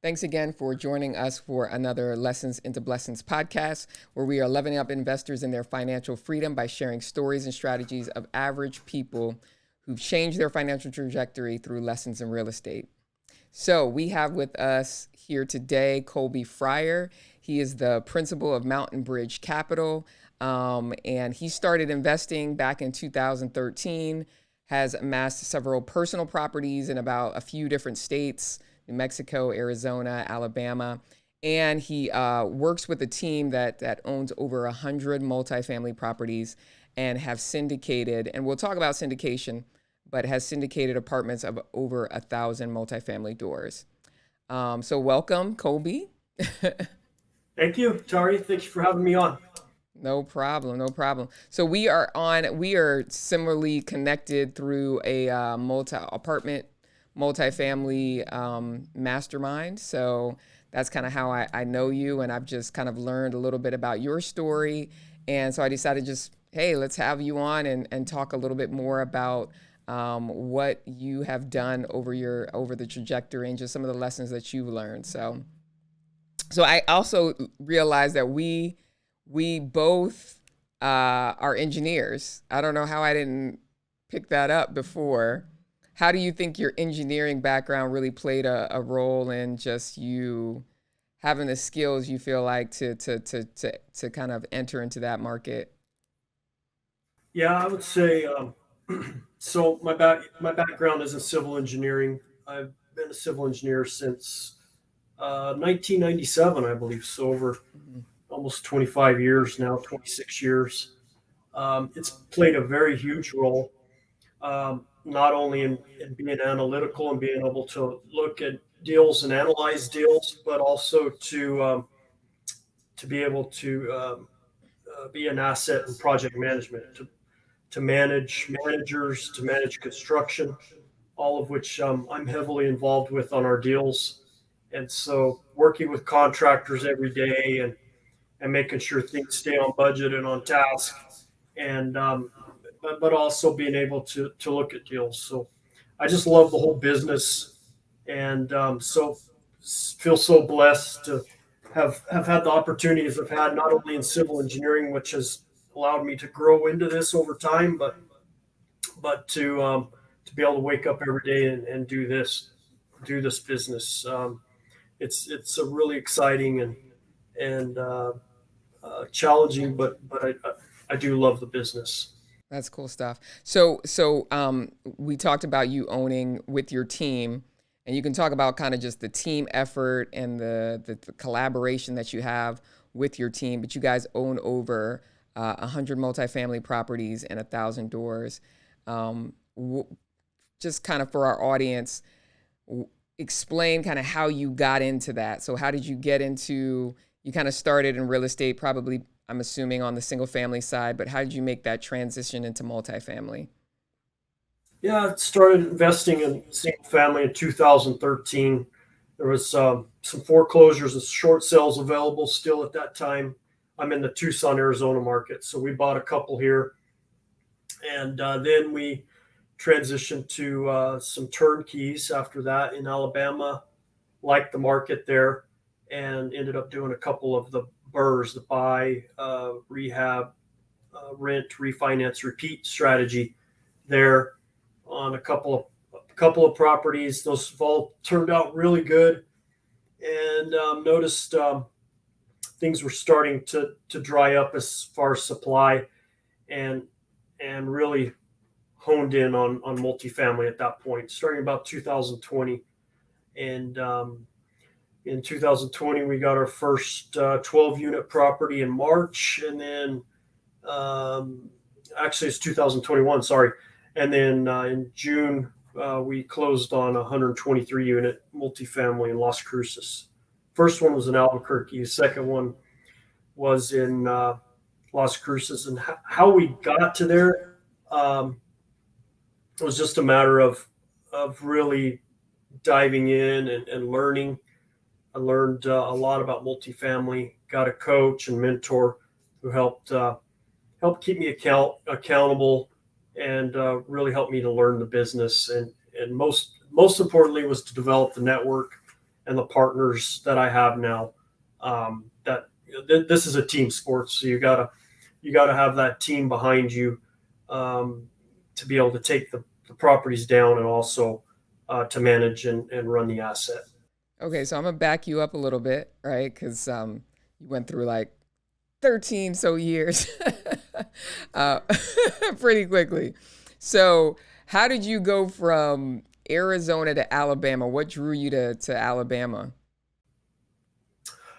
Thanks again for joining us for another Lessons into Blessings podcast, where we are leveling up investors in their financial freedom by sharing stories and strategies of average people who've changed their financial trajectory through lessons in real estate. So we have with us here today Colby Fryar. He is the principal of Mountain Bridge Capital, and he started investing back in 2013, has amassed several personal properties in about a few different states, New Mexico, Arizona, Alabama, and he works with a team that owns over 100 multifamily properties and have syndicated, and we'll talk about syndication, but has syndicated apartments of over 1,000 multifamily doors. So welcome, Colby. Thank you, Tari. Thank you for having me on. No problem, no problem. So we are similarly connected through a multifamily mastermind. So that's kind of how I know you, and I've just kind of learned a little bit about your story. And so I decided just, hey, let's have you on and talk a little bit more about what you have done over the trajectory and just some of the lessons that you've learned. So I also realized that we both are engineers. I don't know how I didn't pick that up before. How do you think your engineering background really played a role in just you having the skills you feel like to kind of enter into that market? Yeah, I would say so. My background is in civil engineering. I've been a civil engineer since 1997, I believe. So over Mhm. almost 25 years now, 26 years. It's played a very huge role, not only in being analytical and being able to look at deals and analyze deals, but also to be able to be an asset in project management, to manage managers, to manage construction, all of which I'm heavily involved with on our deals. And so working with contractors every day and making sure things stay on budget and on task, and but also being able to look at deals. So I just love the whole business, and so feel so blessed to have had the opportunities I've had, not only in civil engineering, which has allowed me to grow into this over time, but to be able to wake up every day and do this business. It's a really exciting and challenging, but I do love the business. That's cool stuff. So we talked about you owning with your team, and you can talk about kind of just the team effort and the collaboration that you have with your team. But you guys own over 100 multifamily properties and 1,000 doors. Um, w- just kind of for our audience, explain kind of how you got into that. So how did you get into? You kind of started in real estate, probably I'm assuming on the single family side, but how did you make that transition into multifamily? Yeah, I started investing in single family in 2013. There was some foreclosures and short sales available still at that time. I'm in the Tucson, Arizona market, so we bought a couple here, and then we transitioned to some turnkeys after that in Alabama. Liked the market there, and ended up doing a couple of the burrs, the buy, rehab, rent, refinance, repeat strategy there on a couple of properties. Those have all turned out really good, and noticed things were starting to dry up as far as supply, and and really honed in on multifamily at that point, starting about 2020. And in 2020, we got our first 12 unit property in March, and then um, actually it's 2021, sorry. And then in June, we closed on a 123 unit multifamily in Las Cruces. First one was in Albuquerque. The second one was in Las Cruces. And how we got to there, um, was just a matter of really diving in and learning. I learned a lot about multifamily. Got a coach and mentor who helped keep me accountable, and really helped me to learn the business, and most importantly was to develop the network and the partners that I have now. That this is a team sport, so you gotta have that team behind you, to be able to take the properties down, and also to manage and run the asset. Okay, so I'm gonna back you up a little bit, right? Because you went through like 13 so years uh, pretty quickly. So, how did you go from Arizona to Alabama? What drew you to Alabama?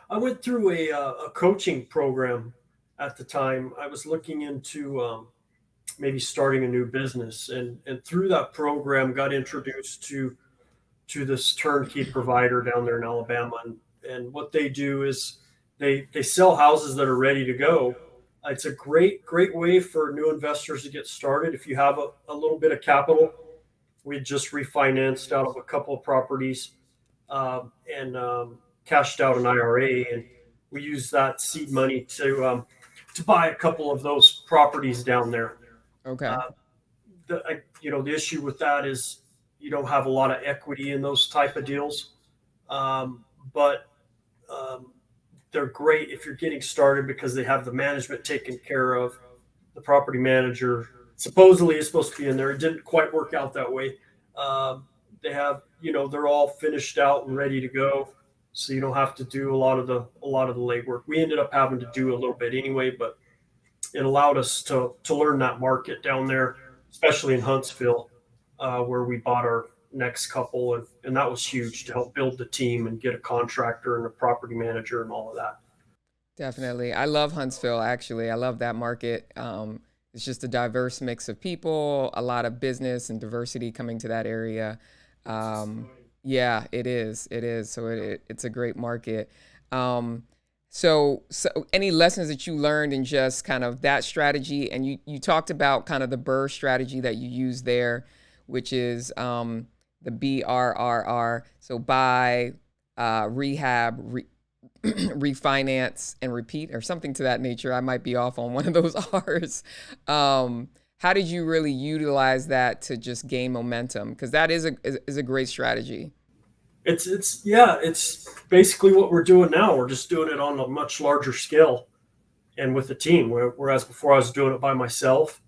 I went through a coaching program at the time. I was looking into maybe starting a new business, and through that program, got introduced to this turnkey provider down there in Alabama. And what they do is they sell houses that are ready to go. It's a great way for new investors to get started. If you have a little bit of capital, we just refinanced out of a couple of properties, and cashed out an IRA, and we used that seed money to buy a couple of those properties down there. Okay. Uh, the issue with that is you don't have a lot of equity in those type of deals, but um, they're great if you're getting started because they have the management taken care of. The property manager supposedly is supposed to be in there. It didn't quite work out that way. They have, they're all finished out and ready to go, so you don't have to do a lot of the legwork. We ended up having to do a little bit anyway, but it allowed us to learn that market down there, especially in Huntsville, where we bought our next couple, and that was huge to help build the team and get a contractor and a property manager and all of that. Definitely. I love Huntsville, actually. I love that market. It's just a diverse mix of people, a lot of business and diversity coming to that area. Um, yeah, it is. It is. So it's a great market. Um, so any lessons that you learned in just kind of that strategy, and you talked about kind of the Burr strategy that you use there, which is the BRRR. So buy, rehab, refinance and repeat or something to that nature. I might be off on one of those R's. How did you really utilize that to just gain momentum? Because that is a great strategy. It's basically what we're doing now. We're just doing it on a much larger scale and with a team. Whereas before I was doing it by myself,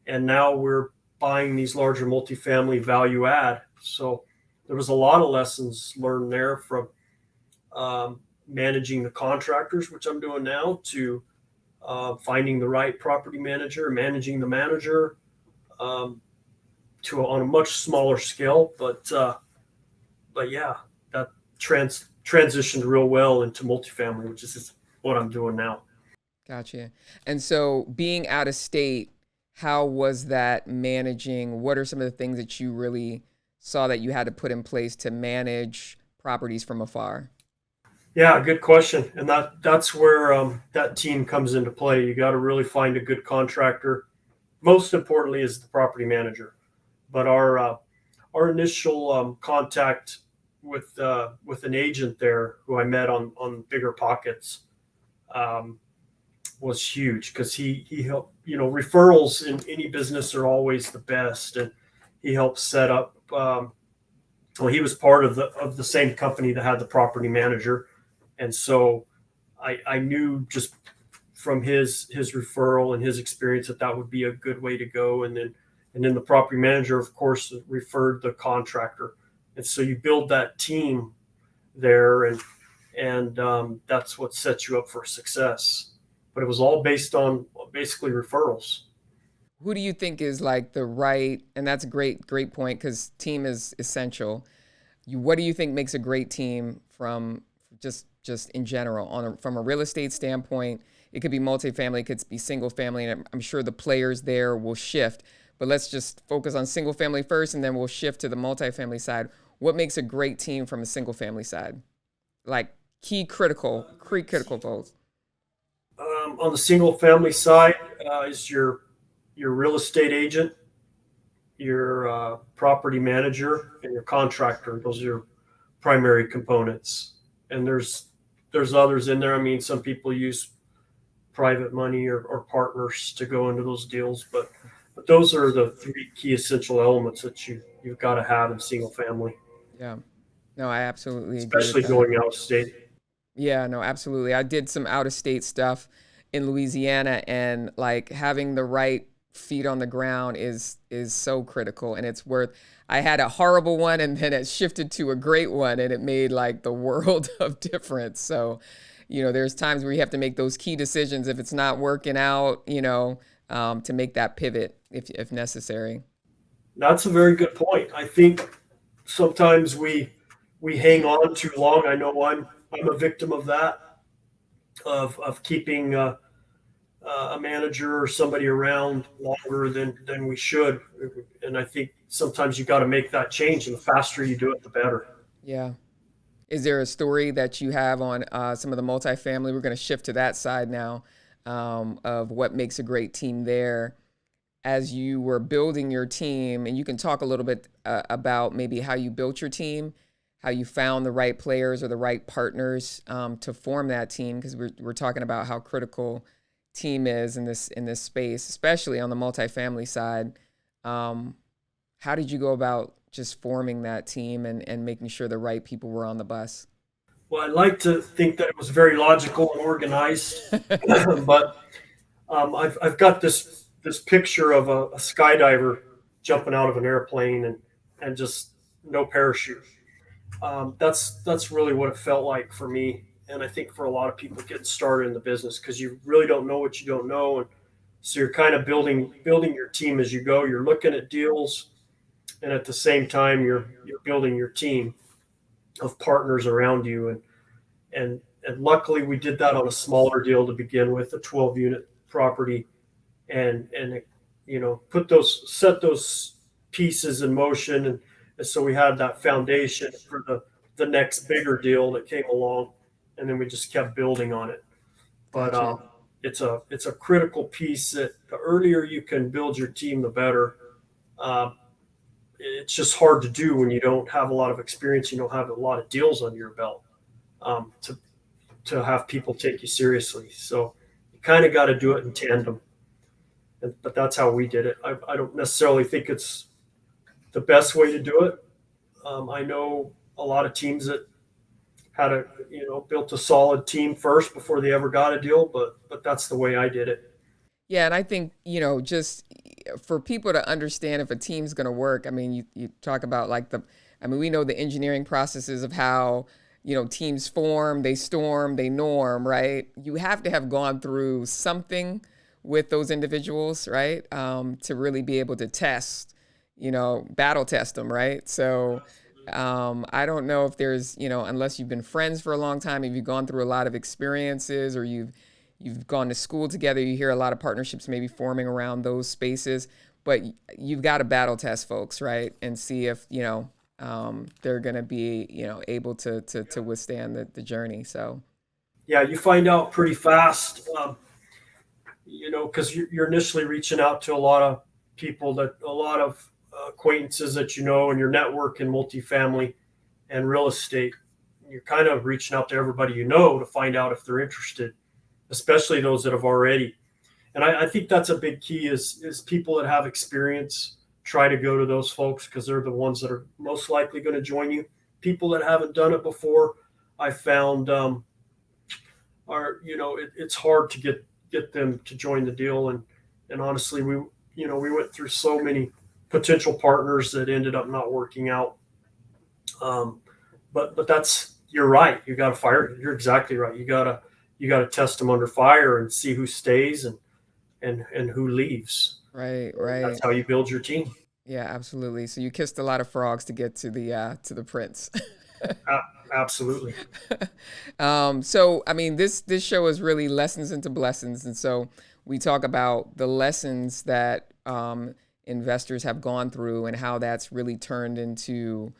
and now we're buying these larger multifamily value add. So there was a lot of lessons learned there, from managing the contractors, which I'm doing now, to finding the right property manager, managing the manager, um, on a much smaller scale. But yeah, that transitioned real well into multifamily, which is what I'm doing now. Gotcha. And so being out of state, how was that managing? What are some of the things that you really saw that you had to put in place to manage properties from afar? Yeah, good question. And that's where that team comes into play. You got to really find a good contractor. Most importantly is the property manager. But our initial contact with an agent there who I met on Bigger Pockets, um, was huge, because he helped. Referrals in any business are always the best, and he helped set up. Well, he was part of the same company that had the property manager, and so I knew just from his referral and his experience that would be a good way to go. And then the property manager, of course, referred the contractor, and so you build that team there, and that's what sets you up for success. But it was all based on basically referrals. Who do you think is like the right, and that's a great point because team is essential. What do you think makes a great team from just in general from a real estate standpoint? It could be multifamily, it could be single family, and I'm sure the players there will shift. But let's just focus on single family first, and then we'll shift to the multifamily side. What makes a great team from a single family side? Like critical folks. On the single family side, is your real estate agent, your property manager, and your contractor. Those are your primary components. And there's others in there. I mean, some people use private money or partners to go into those deals, but those are the three key essential elements that you've got to have in single family. Yeah. No, I absolutely agree with especially that. going out of state. Yeah, no, absolutely. I did some out of state stuff in Louisiana, and like having the right feet on the ground is so critical, and it's worth. I had a horrible one and then it shifted to a great one, and it made like the world of difference. So, there's times where you have to make those key decisions if it's not working out, to make that pivot if necessary. That's a very good point. I think sometimes we hang on too long. I know I'm a victim of that, of keeping a manager or somebody around longer than we should. And I think sometimes you got to make that change, and the faster you do it, the better. Yeah. Is there a story that you have on some of the multifamily? We're going to shift to that side now, of what makes a great team there as you were building your team. And you can talk a little bit about maybe how you built your team, how you found the right players or the right partners to form that team, because we're talking about how critical team is in this space, especially on the multifamily side. How did you go about just forming that team and making sure the right people were on the bus? Well, I like to think that it was very logical and organized, but I've got this picture of a skydiver jumping out of an airplane and just no parachute. That's really what it felt like for me, and I think for a lot of people getting started in the business, because you really don't know what you don't know, and so you're kind of building your team as you go. You're looking at deals, and at the same time you're building your team of partners around you, and luckily we did that on a smaller deal to begin with, a 12 unit property, and set those pieces in motion, and so we had that foundation for the next bigger deal that came along, and then we just kept building on it. But Gotcha. it's a critical piece that the earlier you can build your team, the better. Uh, it's just hard to do when you don't have a lot of experience, you don't have a lot of deals under your belt, to have people take you seriously. So you kind of got to do it in tandem. But that's how we did it. I don't necessarily think it's the best way to do it. I know a lot of teams that had built a solid team first before they ever got a deal, but that's the way I did it. Yeah, and I think, just for people to understand if a team's going to work, I mean, you talk about like I mean, we know the engineering processes of how, teams form, they storm, they norm, right? You have to have gone through something with those individuals, right? To really be able to test, battle test them, right? So I don't know if there's, unless you've been friends for a long time, if you've gone through a lot of experiences or you've gone to school together, you hear a lot of partnerships maybe forming around those spaces, but you've got to battle test folks, right? And see if, they're going to be, able to withstand the journey. So, Yeah, you find out pretty fast, because you're initially reaching out to a lot of people, that a lot of acquaintances that in your network in multifamily and real estate. You're kind of reaching out to everybody to find out if they're interested, especially those that have already. And I think that's a big key is people that have experience, try to go to those folks, because they're the ones that are most likely going to join you. People that haven't done it before, I found, it's hard to get them to join the deal. And honestly, we went through so many potential partners that ended up not working out. But you're right. You got to fire. You're exactly right. You gotta test them under fire and see who stays and who leaves. right, And that's right. how you build your team. Yeah, absolutely. So you kissed a lot of frogs to get to the prince. Absolutely. So I mean, this show is really lessons into blessings, and so we talk about the lessons that investors have gone through and how that's really turned into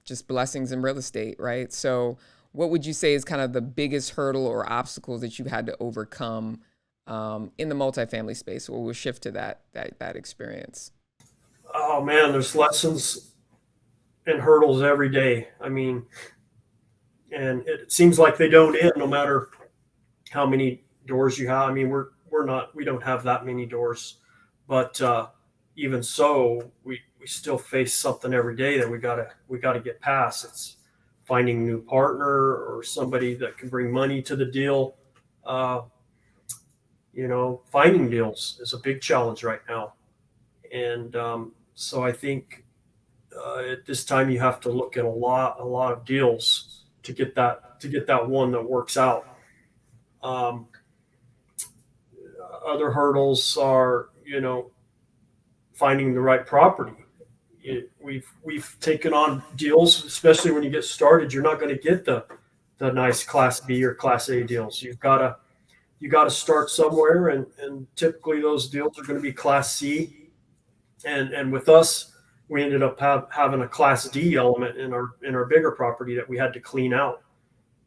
just blessings in real estate, right? So, what would you say is kind of the biggest hurdle or obstacles that you've had to overcome in the multifamily space? Well, we'll shift to that experience. Oh man, there's lessons and hurdles every day. I mean, and it seems like they don't end no matter how many doors you have. I mean, we don't have that many doors, but even so, we still face something every day that we gotta get past. It's finding a new partner or somebody that can bring money to the deal. Uh, finding deals is a big challenge right now, and so I think at this time you have to look at a lot of deals to get that one that works out. Um, Other hurdles are finding the right property. We've taken on deals, especially when you get started. You're not going to get the nice Class B or Class A deals. You got to start somewhere, and typically those deals are going to be Class C. And with us, we ended up having a Class D element in our bigger property that we had to clean out.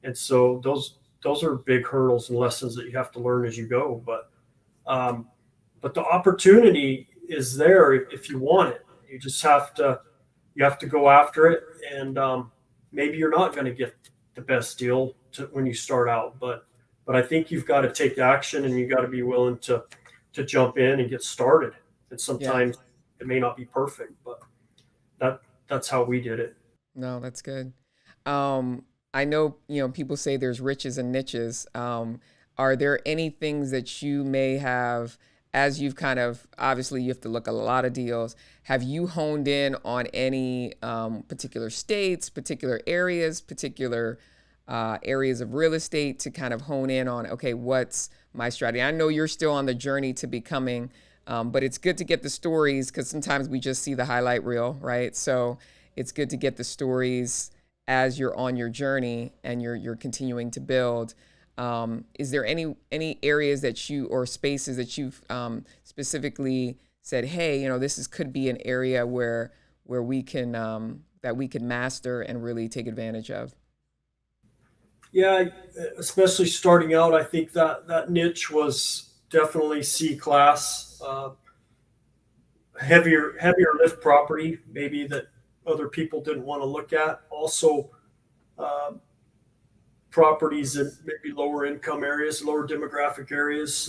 And so those are big hurdles and lessons that you have to learn as you go. Um, but the opportunity is there if you want it. You have to go after it, and maybe you're not going to get the best deal when you start out, but I think you've got to take action, and you got to be willing to jump in and get started. And Yeah. sometimes it may not be perfect, but that that's how we did it. No, that's good. I know, people say there's riches and niches. Are there any things that you may have, as you've kind of, obviously you have to look at a lot of deals, have you honed in on any particular states, particular areas, particular areas of real estate to kind of hone in on, okay, what's my strategy? I know you're still on the journey to becoming, but it's good to get the stories because sometimes we just see the highlight reel, right? So it's good to get the stories as you're on your journey and you're continuing to build. Is there any areas that you or spaces that you've specifically said, hey, this could be an area where we can that we can master and really take advantage of? Yeah, especially starting out, I think that niche was definitely C class, heavier lift property, maybe that other people didn't want to look at. Also, uh, properties in maybe lower income areas, lower demographic areas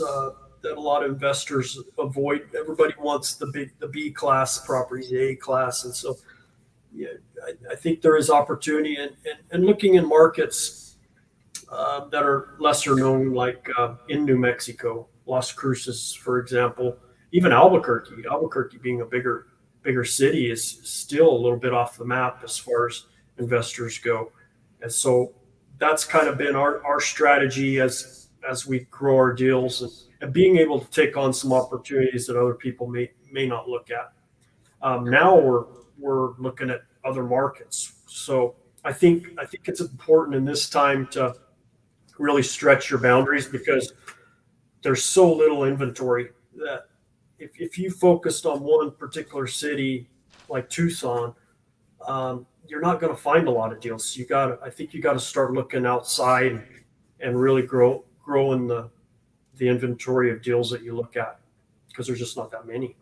that a lot of investors avoid. Everybody wants the B class properties, the A class, and so yeah, I think there is opportunity, and looking in markets that are lesser known, like in New Mexico, Las Cruces, for example, even Albuquerque. Albuquerque being a bigger city is still a little bit off the map as far as investors go, and so that's kind of been our strategy as we grow our deals, and being able to take on some opportunities that other people may not look at. Now we're looking at other markets, so I think it's important in this time to really stretch your boundaries because there's so little inventory that if you focused on one particular city like Tucson, you're not going to find a lot of deals. I think you got to start looking outside and really growing the inventory of deals that you look at because there's just not that many.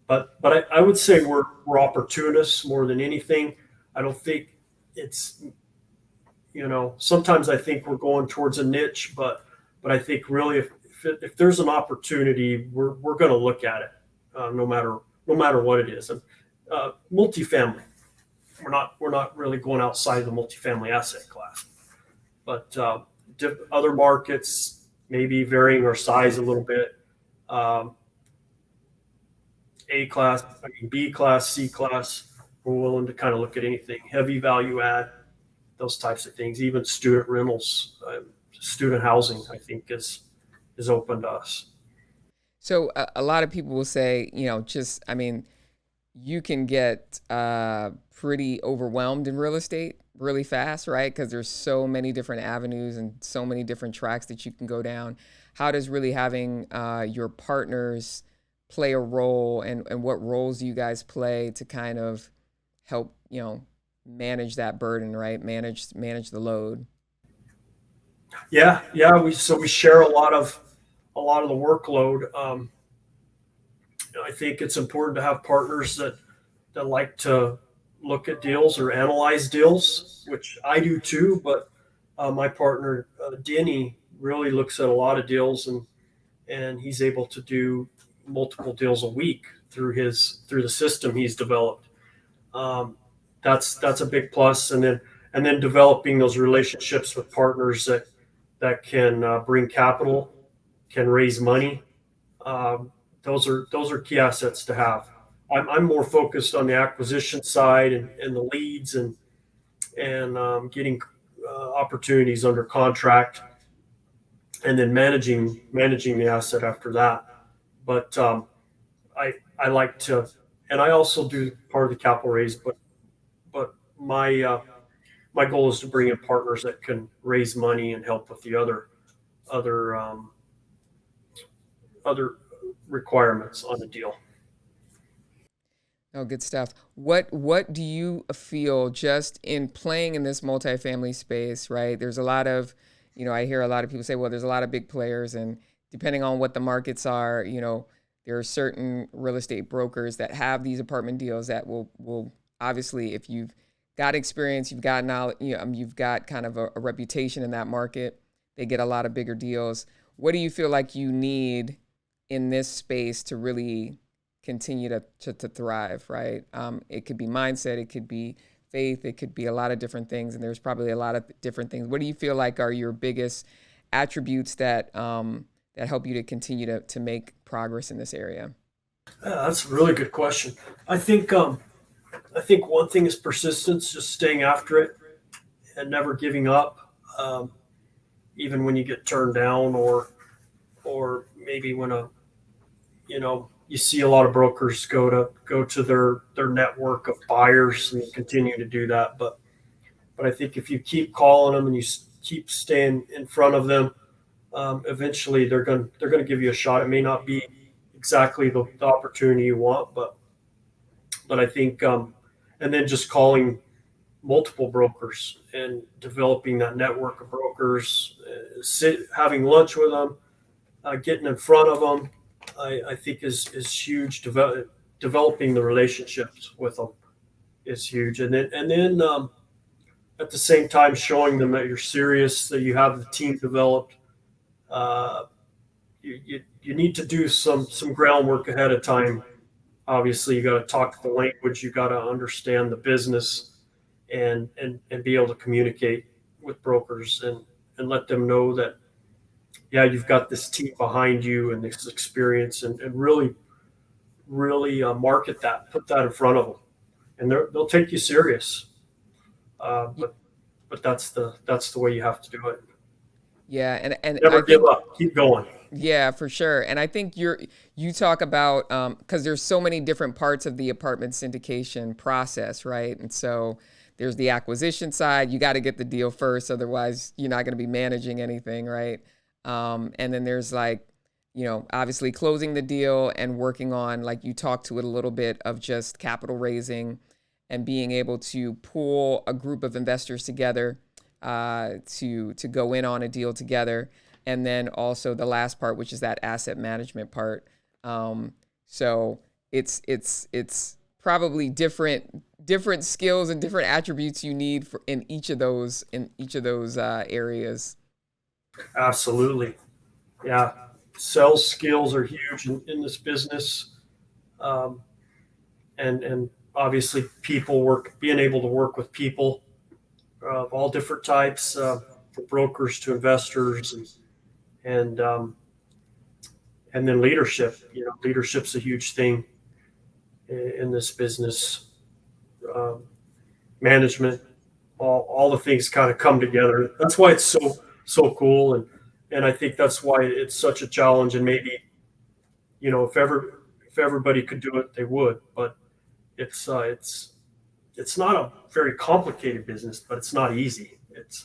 But I would say we're opportunists more than anything. I don't think it's sometimes I think we're going towards a niche, but I think really if there's an opportunity, we're going to look at it, no matter what it is. And multifamily, we're not really going outside the multifamily asset class, but other markets maybe varying our size a little bit. Um, A class, I mean B class, C class. We're willing to kind of look at anything heavy value add, those types of things. Even student rentals, student housing, I think is open to us. So a lot of people will say, I mean, you can get pretty overwhelmed in real estate really fast, right? Because there's so many different avenues and so many different tracks that you can go down. How does really having your partners play a role, and what roles do you guys play to kind of help, manage that burden, right? Manage the load. Yeah. We share a lot of the workload. I think it's important to have partners that like to look at deals or analyze deals, which I do too. But my partner Denny really looks at a lot of deals, and he's able to do multiple deals a week. through the system he's developed. Um, that's a big plus. And then developing those relationships with partners that can bring capital, can raise money. Um, those are key assets to have. I'm more focused on the acquisition side and the leads and getting opportunities under contract, and then managing the asset after that. But I like to, and I also do part of the capital raise. But my goal is to bring in partners that can raise money and help with the other other requirements on the deal. Oh, good stuff. What do you feel just in playing in this multifamily space, right? There's a lot of, I hear a lot of people say, well, there's a lot of big players, and depending on what the markets are, there are certain real estate brokers that have these apartment deals that will obviously, if you've got experience, you've got knowledge, you've got kind of a reputation in that market, they get a lot of bigger deals. What do you feel like you need in this space to really continue to thrive, right? It could be mindset, it could be faith, it could be a lot of different things, and there's probably a lot of different things. What do you feel like are your biggest attributes that that help you to continue to make progress in this area? Yeah, that's a really good question. I think one thing is persistence, just staying after it and never giving up, even when you get turned down, or maybe when you see a lot of brokers go to their network of buyers and continue to do that. But I think if you keep calling them and you keep staying in front of them, eventually they're going to give you a shot. It may not be exactly the opportunity you want, but I think and then just calling multiple brokers and developing that network of brokers, having lunch with them, getting in front of them, I think is huge. Developing the relationships with them is huge, and then at the same time showing them that you're serious, that you have the team developed. Uh, you need to do some groundwork ahead of time. Obviously, you got to talk the language, you got to understand the business, and be able to communicate with brokers and let them know that, yeah, you've got this team behind you and this experience, and really market that, put that in front of them, and they'll take you serious. Uh, Y- but but that's the way you have to do it. Yeah, and I Never give think up. Keep going. yeah, for sure. And I think you talk about because there's so many different parts of the apartment syndication process, right? And so there's the acquisition side. You got to get the deal first, otherwise you're not going to be managing anything, right? And then there's like, obviously closing the deal and working on, like you talked to it a little bit, of just capital raising and being able to pull a group of investors together to go in on a deal together, and then also the last part, which is that asset management part. So it's probably different skills and different attributes you need in each of those areas. Absolutely. Yeah. Sales skills are huge in this business. Um, and obviously being able to work with people of all different types, from brokers to investors, and and then leadership. Leadership's a huge thing in this business. Um, Management, all the things kind of come together. That's why it's so cool, and I think that's why it's such a challenge. And maybe if everybody could do it, they would. But it's not a very complicated business, but it's not easy.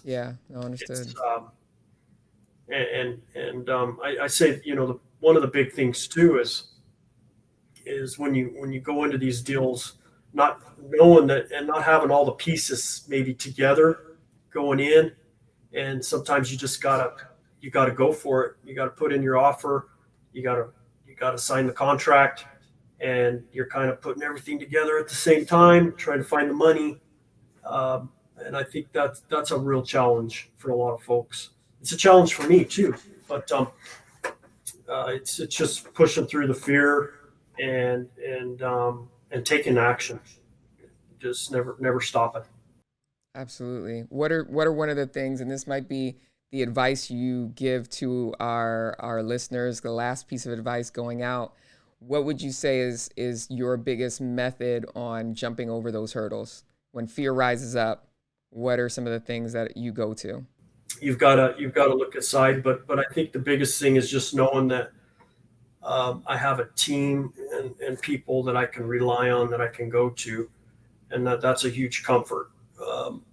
Yeah, no, It's understood. I say, one of the big things too is when you go into these deals, not knowing that and not having all the pieces maybe together going in, and sometimes you gotta go for it. You gotta put in your offer. You gotta sign the contract, and you're kind of putting everything together at the same time, trying to find the money. And I think that's a real challenge for a lot of folks. It's a challenge for me too, but it's just pushing through the fear, and taking action. Just never stopping. Absolutely. What are one of the things, and this might be the advice you give to our listeners, the last piece of advice going out. What would you say is your biggest method on jumping over those hurdles? When fear rises up, what are some of the things that you go to? You've got to look aside, but I think the biggest thing is just knowing that I have a team and people that I can rely on, that I can go to, and that's a huge comfort.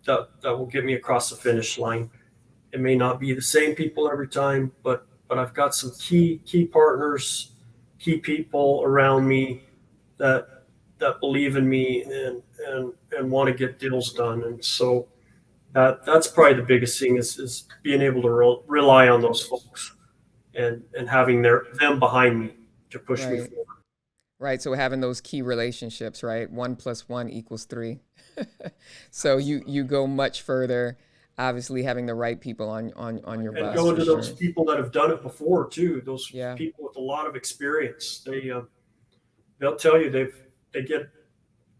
That will get me across the finish line. It may not be the same people every time, but I've got some key partners, key people around me that believe in me and want to get deals done. And so that's probably the biggest thing is being able to rely on those folks and having them behind me to push me Right. forward. Right. So having those key relationships, right? 1 + 1 = 3. So you go much further, obviously having the right people on your And bus going for to those sure. people that have done it before too, those Yeah. people with a lot of experience, they'll tell you they get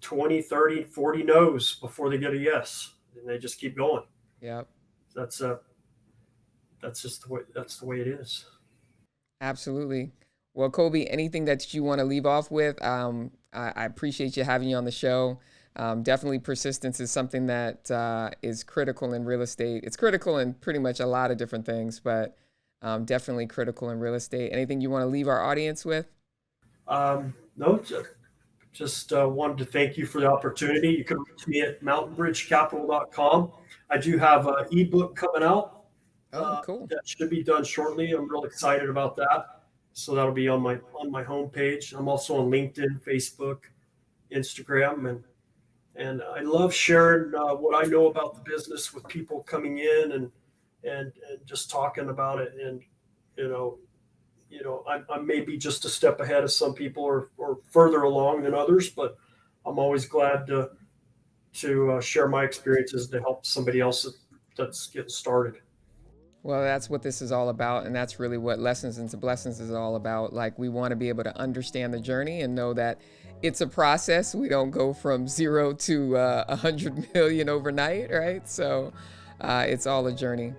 20, 30, 40 no's before they get a yes, and they just keep going. Yep. That's that's just the way it is. Absolutely. Well, Kobe, anything that you want to leave off with? I appreciate you having you on the show. Definitely, persistence is something that is critical in real estate. It's critical in pretty much a lot of different things, but definitely critical in real estate. Anything you want to leave our audience with? No, just wanted to thank you for the opportunity. You can reach me at mountainbridgecapital.com. I do have an ebook coming out Oh, cool. that should be done shortly. I'm real excited about that. So that'll be on my homepage. I'm also on LinkedIn, Facebook, Instagram, and I love sharing what I know about the business with people coming in and just talking about it. And you know, I may be just a step ahead of some people or further along than others, but I'm always glad to share my experiences to help somebody else that's getting started. Well, that's what this is all about. And that's really what Lessons into Blessings is all about. Like, we want to be able to understand the journey and know that it's a process. We don't go from 0 to 100 million overnight, right? So it's all a journey.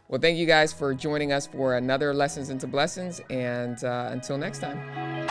Well, thank you guys for joining us for another Lessons into Blessings. And until next time.